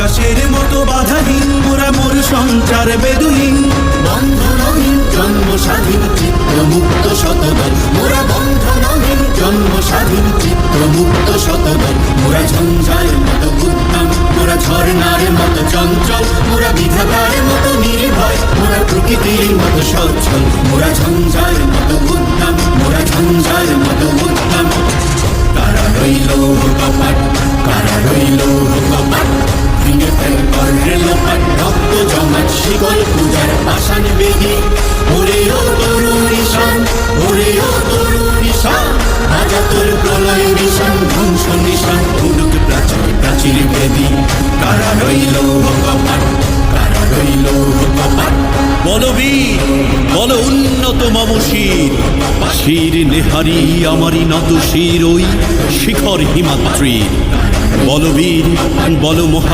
আকাশের মতো বাধাহীন মোরা মোর সঞ্চার বেদুহীন বন্ধনহীন জন্ম স্বাধীন চিত্রমুক্ত শতদল মোরা বন্ধনহীন জন্ম স্বাধীন চিত্রমুক্ত শতদল মোরা ঝঞ্ঝার মতো উদ্যম মোরা ঝর্ণার মতো চঞ্চল মোরা বিধাতার মতো নির্ভয় মোরা প্রকৃতির মতো সচ্ছল মোরা ঝঞ্ঝার মতো উদ্যম মোরা ঝঞ্ঝার মতো উদ্যম কারা রইল কপাট কারা রইল কপাট ভেঙে ফেল করলে লোপাট রক্ত জমাট শিকল পূজার পাষাণ বেদি ওরে ও তরুণ ঈশান ওরে ও তরুণ ঈশান রাজা তোর প্রলয় বিষাণ ধ্বংস নিশান উড়ুক প্রাচীর প্রাচীর বেদি কারা রইল কপাট কারা রইল কপাট বলবীর বল উন্নত মম শির শির নেহারি আমারি নত শির ওই শিখর হিমাদ্রি বলবীর বল মহা